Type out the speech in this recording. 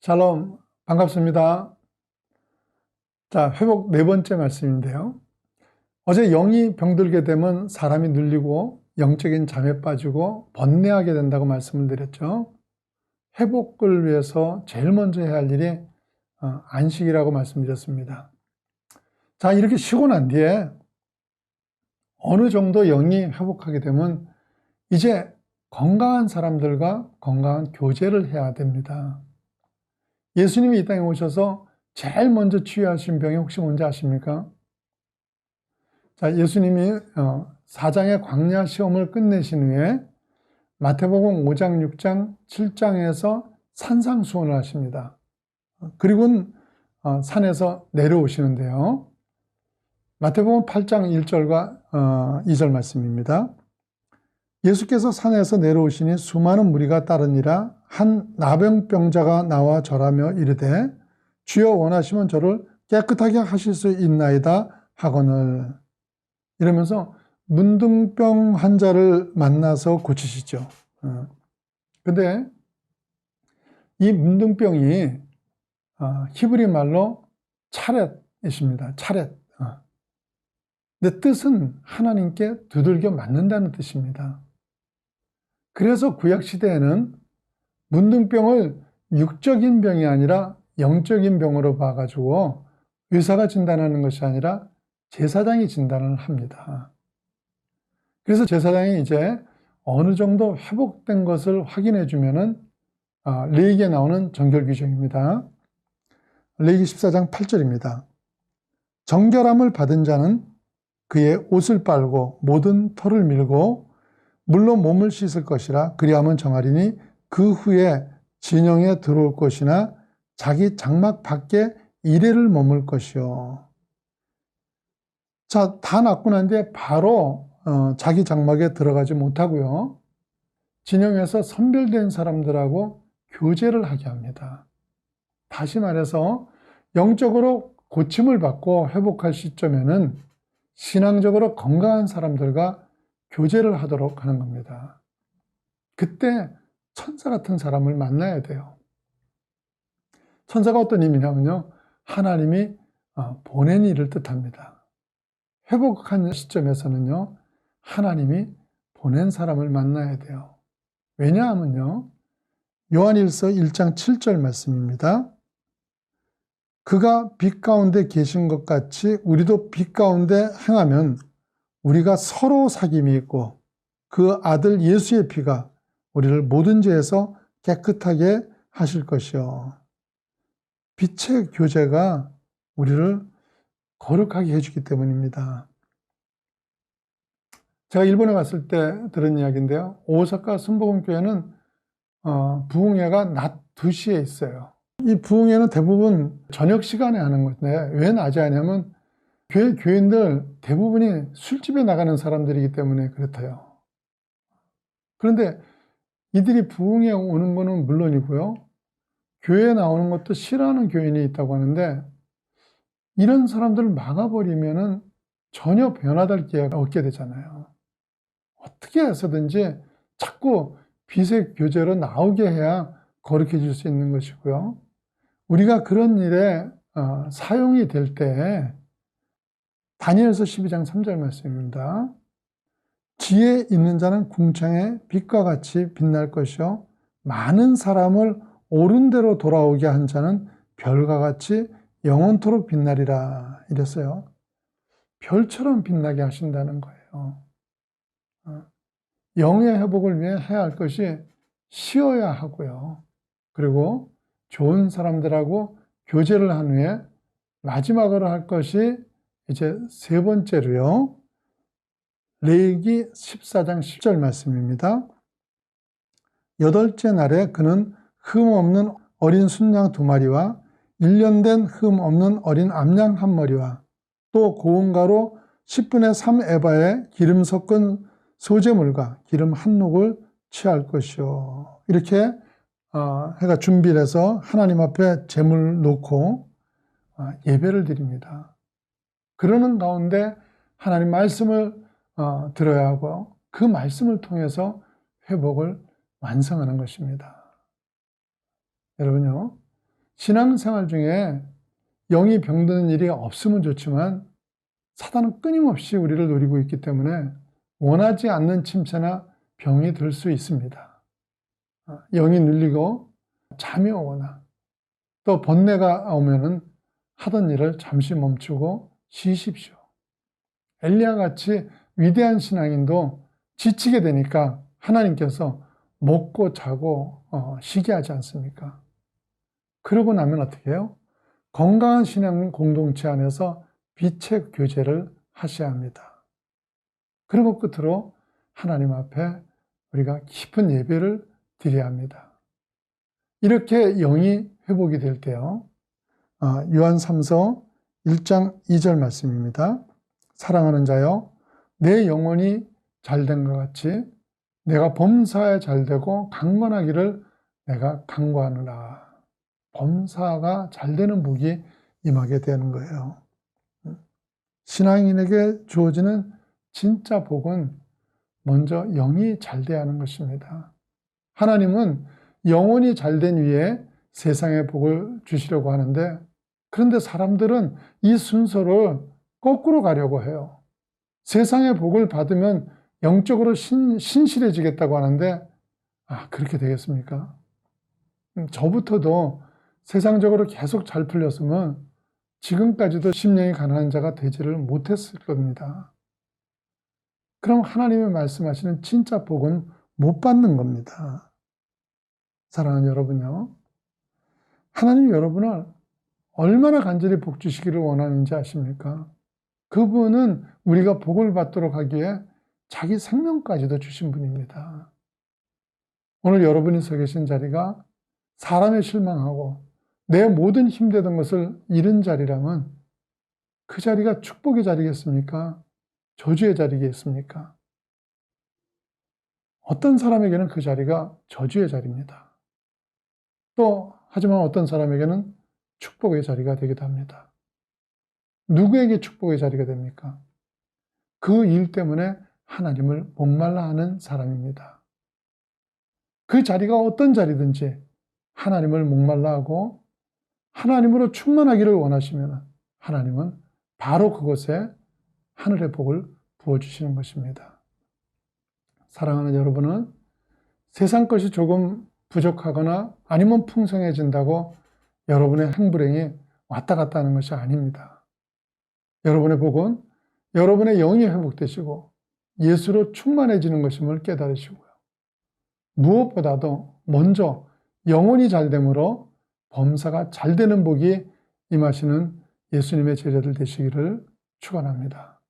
샬롬, 반갑습니다. 자, 회복 네 번째 말씀인데요. 어제 영이 병들게 되면 사람이 눌리고 영적인 잠에 빠지고 번뇌하게 된다고 말씀을 드렸죠. 회복을 위해서 제일 먼저 해야 할 일이 안식이라고 말씀드렸습니다. 자, 이렇게 쉬고 난 뒤에 어느 정도 영이 회복하게 되면 이제 건강한 사람들과 건강한 교제를 해야 됩니다. 예수님이 이 땅에 오셔서 제일 먼저 치유하신 병이 혹시 뭔지 아십니까? 자, 예수님이 사장의 광야 시험을 끝내신 후에 마태복음 5장, 6장, 7장에서 산상수훈을 하십니다. 그리고는 산에서 내려오시는데요. 마태복음 8장 1절과 2절 말씀입니다. 예수께서 산에서 내려오시니 수많은 무리가 따르니라. 한 나병병자가 나와 절하며 이르되 주여 원하시면 저를 깨끗하게 하실 수 있나이다 하거늘. 이러면서 문둥병 환자를 만나서 고치시죠. 근데 이 문둥병이 히브리 말로 차렛이십니다. 차렛. 근데 뜻은 하나님께 두들겨 맞는다는 뜻입니다. 그래서 구약시대에는 문둥병을 육적인 병이 아니라 영적인 병으로 봐가지고 의사가 진단하는 것이 아니라 제사장이 진단을 합니다. 그래서 제사장이 이제 어느 정도 회복된 것을 확인해 주면은 레위기에 나오는 정결 규정입니다. 레위기 14장 8절입니다. 정결함을 받은 자는 그의 옷을 빨고 모든 털을 밀고 물로 몸을 씻을 것이라. 그리하면 정하리니 그 후에 진영에 들어올 것이나 자기 장막 밖에 이레를 머물 것이요. 자, 다 낫고 난 뒤에 바로 자기 장막에 들어가지 못하고요. 진영에서 선별된 사람들하고 교제를 하게 합니다. 다시 말해서 영적으로 고침을 받고 회복할 시점에는 신앙적으로 건강한 사람들과 교제를 하도록 하는 겁니다. 그때 천사 같은 사람을 만나야 돼요. 천사가 어떤 의미냐면요, 하나님이 보낸 일을 뜻합니다. 회복한 시점에서는요, 하나님이 보낸 사람을 만나야 돼요. 왜냐하면요, 요한일서 1장 7절 말씀입니다. 그가 빛 가운데 계신 것 같이 우리도 빛 가운데 행하면 우리가 서로 사귐이 있고 그 아들 예수의 피가 우리를 모든 죄에서 깨끗하게 하실 것이요. 빛의 교제가 우리를 거룩하게 해주기 때문입니다. 제가 일본에 갔을 때 들은 이야기인데요. 오사카 순복음교회는 부흥회가 낮 2시에 있어요. 이 부흥회는 대부분 저녁 시간에 하는 건데 왜 낮에 하냐면 교인들 대부분이 술집에 나가는 사람들이기 때문에 그렇대요. 그런데 이들이 부흥회에 오는 거는 물론이고요. 교회에 나오는 것도 싫어하는 교인이 있다고 하는데 이런 사람들을 막아버리면은 전혀 변화될 기회가 없게 되잖아요. 어떻게 해서든지 자꾸 빛의 교제로 나오게 해야 거룩해질 수 있는 것이고요. 우리가 그런 일에 사용이 될 때 다니엘서 12장 3절 말씀입니다. 지혜 있는 자는 궁창의 빛과 같이 빛날 것이요 많은 사람을 옳은 대로 돌아오게 한 자는 별과 같이 영원토록 빛나리라 이랬어요. 별처럼 빛나게 하신다는 거예요. 영의 회복을 위해 해야 할 것이 쉬어야 하고요. 그리고 좋은 사람들하고 교제를 한 후에 마지막으로 할 것이 이제 세 번째로요. 레위기 14장 10절 말씀입니다. 8째 날에 그는 흠 없는 어린 순양 2마리와 1년 된 흠 없는 어린 암양 1마리와 또 고운 가루 10분의 3 에바에 기름 섞은 소재물과 기름 한 녹을 취할 것이요. 이렇게 해가 준비를 해서 하나님 앞에 제물 놓고 예배를 드립니다. 그러는 가운데 하나님 말씀을 들어야 하고 그 말씀을 통해서 회복을 완성하는 것입니다. 여러분요, 신앙생활 중에 영이 병드는 일이 없으면 좋지만 사단은 끊임없이 우리를 노리고 있기 때문에 원하지 않는 침체나 병이 들 수 있습니다. 영이 눌리고 잠이 오거나 또 번뇌가 오면은 하던 일을 잠시 멈추고 쉬십시오. 엘리야 같이 위대한 신앙인도 지치게 되니까 하나님께서 먹고 자고 쉬게 하지 않습니까? 그러고 나면 어떻게 해요? 건강한 신앙 공동체 안에서 빛의 교제를 하셔야 합니다. 그리고 끝으로 하나님 앞에 우리가 깊은 예배를 드려야 합니다. 이렇게 영이 회복이 될 때요. 요한 3서 1장 2절 말씀입니다. 사랑하는 자여, 내 영혼이 잘된 것 같이 내가 범사에 잘되고 강건하기를 내가 간구하노라. 범사가 잘되는 복이 임하게 되는 거예요. 신앙인에게 주어지는 진짜 복은 먼저 영이 잘돼야 하는 것입니다. 하나님은 영혼이 잘된 위에 세상의 복을 주시려고 하는데, 그런데 사람들은 이 순서를 거꾸로 가려고 해요. 세상의 복을 받으면 영적으로 신실해지겠다고 하는데, 그렇게 되겠습니까? 저부터도 세상적으로 계속 잘 풀렸으면 지금까지도 심령이 가난한 자가 되지를 못했을 겁니다. 그럼 하나님이 말씀하시는 진짜 복은 못 받는 겁니다. 사랑하는 여러분요, 하나님이 여러분을 얼마나 간절히 복 주시기를 원하는지 아십니까? 그분은 우리가 복을 받도록 하기에 자기 생명까지도 주신 분입니다. 오늘 여러분이 서 계신 자리가 사람에 실망하고 내 모든 힘되던 것을 잃은 자리라면 그 자리가 축복의 자리겠습니까? 저주의 자리겠습니까? 어떤 사람에게는 그 자리가 저주의 자리입니다. 하지만 어떤 사람에게는 축복의 자리가 되기도 합니다. 누구에게 축복의 자리가 됩니까? 그 일 때문에 하나님을 목말라 하는 사람입니다. 그 자리가 어떤 자리든지 하나님을 목말라 하고 하나님으로 충만하기를 원하시면 하나님은 바로 그곳에 하늘의 복을 부어주시는 것입니다. 사랑하는 여러분은 세상 것이 조금 부족하거나 아니면 풍성해진다고 여러분의 행불행이 왔다 갔다 하는 것이 아닙니다. 여러분의 복은 여러분의 영이 회복되시고 예수로 충만해지는 것임을 깨달으시고요. 무엇보다도 먼저 영혼이 잘됨으로 범사가 잘되는 복이 임하시는 예수님의 제자들 되시기를 축원합니다.